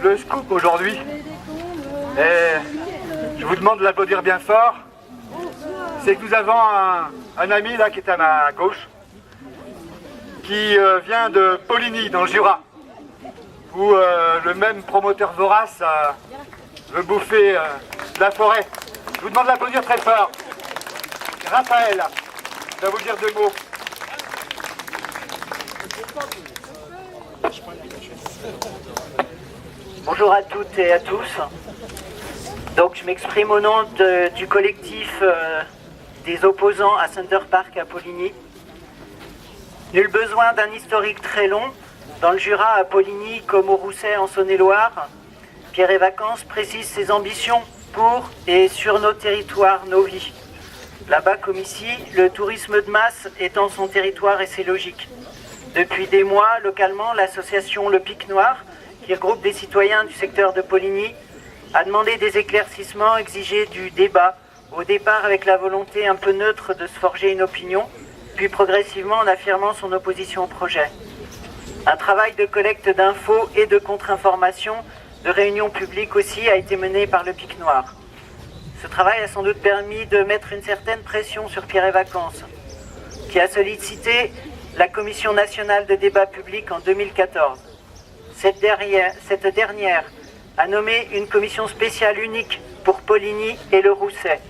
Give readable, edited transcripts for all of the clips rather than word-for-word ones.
le scoop aujourd'hui, et je vous demande de l'applaudir bien fort, c'est que nous avons un ami là qui est à ma gauche, qui vient de Poligny, dans le Jura, où le même promoteur vorace veut bouffer de la forêt. Je vous demande de l'applaudir très fort. Raphaël, je vais vous dire deux mots. Bonjour à toutes et à tous. Donc je m'exprime au nom du collectif des opposants à Center Park à Poligny. Nul besoin d'un historique très long. Dans le Jura, à Poligny, comme au Rousset en Saône-et-Loire, Pierre et Vacances précise ses ambitions pour et sur nos territoires, nos vies. Là-bas comme ici, le tourisme de masse étend son territoire et c'est logique. Depuis des mois, localement, l'association Le Pic Noir, qui regroupe des citoyens du secteur de Poligny, a demandé des éclaircissements, exigé du débat, au départ avec la volonté un peu neutre de se forger une opinion, puis progressivement en affirmant son opposition au projet. Un travail de collecte d'infos et de contre-information, de réunions publiques aussi, a été mené par Le Pic Noir. Ce travail a sans doute permis de mettre une certaine pression sur Pierre et Vacances, qui a sollicité la Commission nationale de débat public en 2014. Cette dernière a nommé une commission spéciale unique pour Poligny et le Rousset.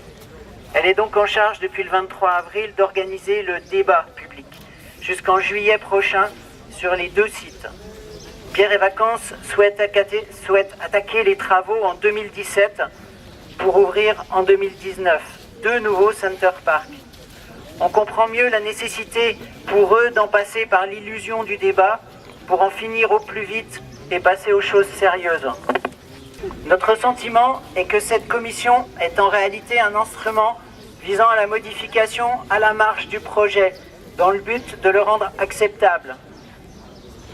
Elle est donc en charge depuis le 23 avril d'organiser le débat public jusqu'en juillet prochain sur les deux sites. Pierre et Vacances souhaitent attaquer les travaux en 2017 pour ouvrir en 2019 deux nouveaux Center Park. On comprend mieux la nécessité pour eux d'en passer par l'illusion du débat pour en finir au plus vite et passer aux choses sérieuses. Notre sentiment est que cette commission est en réalité un instrument visant à la modification à la marge du projet dans le but de le rendre acceptable.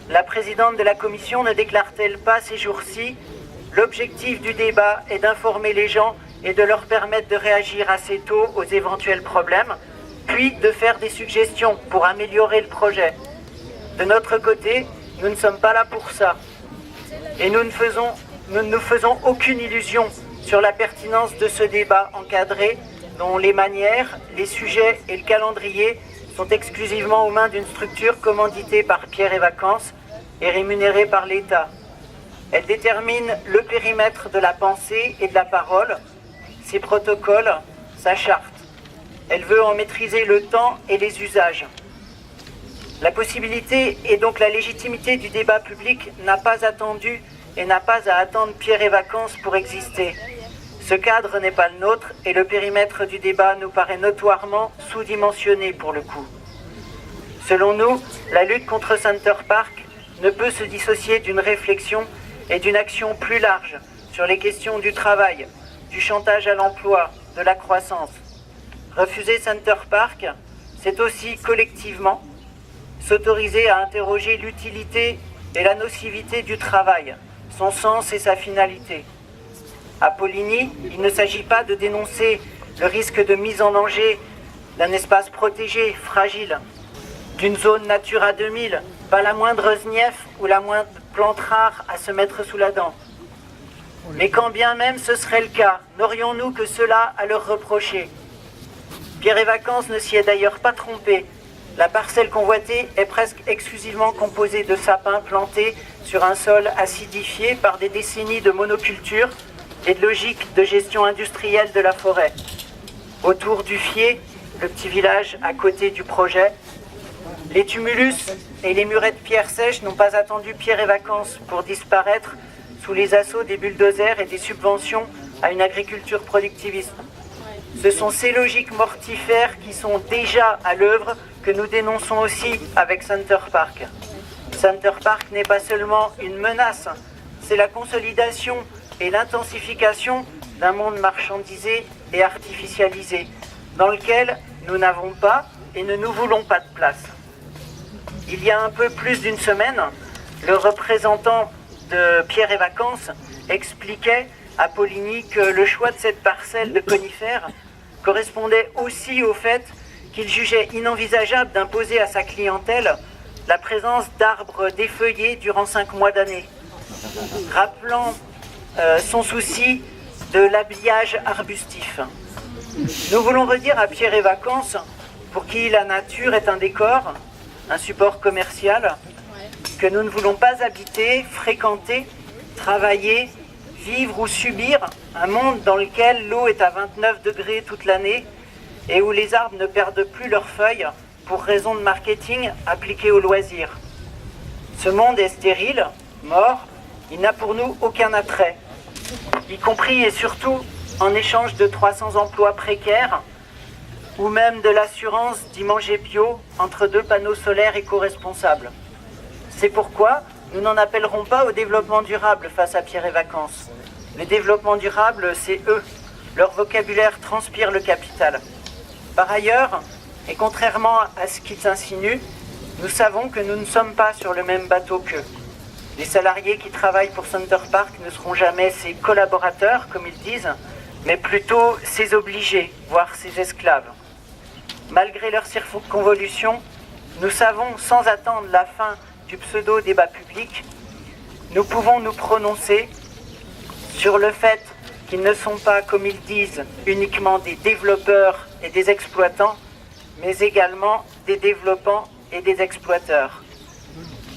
La présidente de la commission ne déclare-t-elle pas ces jours-ci: l'objectif du débat est d'informer les gens et de leur permettre de réagir assez tôt aux éventuels problèmes, puis de faire des suggestions pour améliorer le projet. De notre côté, nous ne sommes pas là pour ça. Et nous ne nous faisons aucune illusion sur la pertinence de ce débat encadré, dont les manières, les sujets et le calendrier sont exclusivement aux mains d'une structure commanditée par Pierre et Vacances et rémunérée par l'État. Elle détermine le périmètre de la pensée et de la parole, ses protocoles, sa charte. Elle veut en maîtriser le temps et les usages. La possibilité et donc la légitimité du débat public n'a pas attendu et n'a pas à attendre Pierre et Vacances pour exister. Ce cadre n'est pas le nôtre et le périmètre du débat nous paraît notoirement sous-dimensionné pour le coup. Selon nous, la lutte contre Center Park ne peut se dissocier d'une réflexion et d'une action plus large sur les questions du travail, du chantage à l'emploi, de la croissance. Refuser Center Park, c'est aussi collectivement s'autoriser à interroger l'utilité et la nocivité du travail, son sens et sa finalité. À Poligny, il ne s'agit pas de dénoncer le risque de mise en danger d'un espace protégé, fragile, d'une zone Natura 2000, pas la moindre znief ou la moindre plante rare à se mettre sous la dent. Mais quand bien même ce serait le cas, n'aurions-nous que cela à leur reprocher? Pierre et Vacances ne s'y est d'ailleurs pas trompé. La parcelle convoitée est presque exclusivement composée de sapins plantés sur un sol acidifié par des décennies de monoculture et de logique de gestion industrielle de la forêt. Autour du Fier, le petit village à côté du projet, les tumulus et les murets de pierre sèche n'ont pas attendu Pierre et Vacances pour disparaître sous les assauts des bulldozers et des subventions à une agriculture productiviste. Ce sont ces logiques mortifères qui sont déjà à l'œuvre que nous dénonçons aussi avec Center Park. Center Park n'est pas seulement une menace, c'est la consolidation et l'intensification d'un monde marchandisé et artificialisé, dans lequel nous n'avons pas et ne nous voulons pas de place. Il y a un peu plus d'une semaine, le représentant de Pierre et Vacances expliquait à Poligny que le choix de cette parcelle de conifères correspondait aussi au fait qu'il jugeait inenvisageable d'imposer à sa clientèle la présence d'arbres défeuillés durant 5 mois d'année. rappelant son souci de l'habillage arbustif. Nous voulons redire à Pierre et Vacances, pour qui la nature est un décor, un support commercial, que nous ne voulons pas habiter, fréquenter, travailler, vivre ou subir un monde dans lequel l'eau est à 29 degrés toute l'année et où les arbres ne perdent plus leurs feuilles pour raison de marketing appliqué aux loisirs. Ce monde est stérile, mort, il n'a pour nous aucun attrait, y compris et surtout en échange de 300 emplois précaires ou même de l'assurance d'y manger bio entre 2 panneaux solaires éco-responsables. C'est pourquoi nous n'en appellerons pas au développement durable face à Pierre et Vacances. Le développement durable, c'est eux. Leur vocabulaire transpire le capital. Par ailleurs, et contrairement à ce qu'ils insinuent, nous savons que nous ne sommes pas sur le même bateau qu'eux. Les salariés qui travaillent pour Center Park ne seront jamais ses collaborateurs, comme ils disent, mais plutôt ses obligés, voire ses esclaves. Malgré leur circonvolution, nous savons, sans attendre la fin du pseudo-débat public, nous pouvons nous prononcer sur le fait qu'ils ne sont pas, comme ils disent, uniquement des développeurs et des exploitants, mais également des développants et des exploiteurs.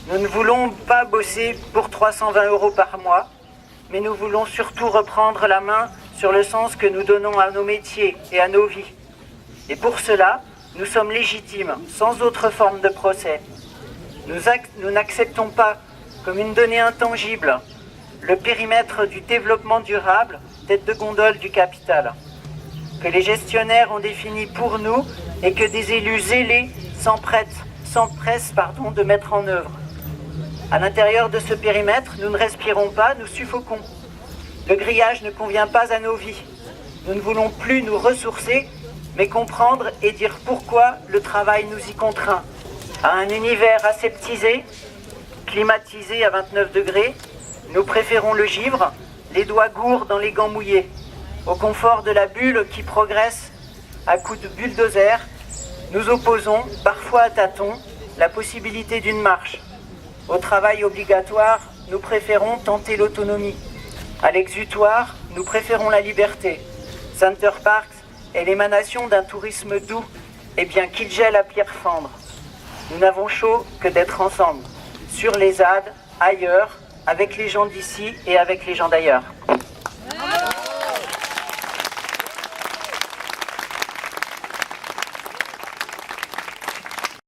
Nous ne voulons pas bosser pour 320 € par mois, mais nous voulons surtout reprendre la main sur le sens que nous donnons à nos métiers et à nos vies. Et pour cela, nous sommes légitimes, sans autre forme de procès. Nous n'acceptons pas, comme une donnée intangible, le périmètre du développement durable, tête de gondole du capital, que les gestionnaires ont défini pour nous et que des élus zélés s'empressent de mettre en œuvre. À l'intérieur de ce périmètre, nous ne respirons pas, nous suffoquons. Le grillage ne convient pas à nos vies. Nous ne voulons plus nous ressourcer, mais comprendre et dire pourquoi le travail nous y contraint. À un univers aseptisé, climatisé à 29 degrés, nous préférons le givre, les doigts gourds dans les gants mouillés. Au confort de la bulle qui progresse à coups de bulldozer, nous opposons, parfois à tâtons, la possibilité d'une marche. Au travail obligatoire, nous préférons tenter l'autonomie. À l'exutoire, nous préférons la liberté. Center Parks est l'émanation d'un tourisme doux, et bien qu'il gèle à pierre fendre. Nous n'avons chaud que d'être ensemble, sur les ZAD, ailleurs, avec les gens d'ici et avec les gens d'ailleurs.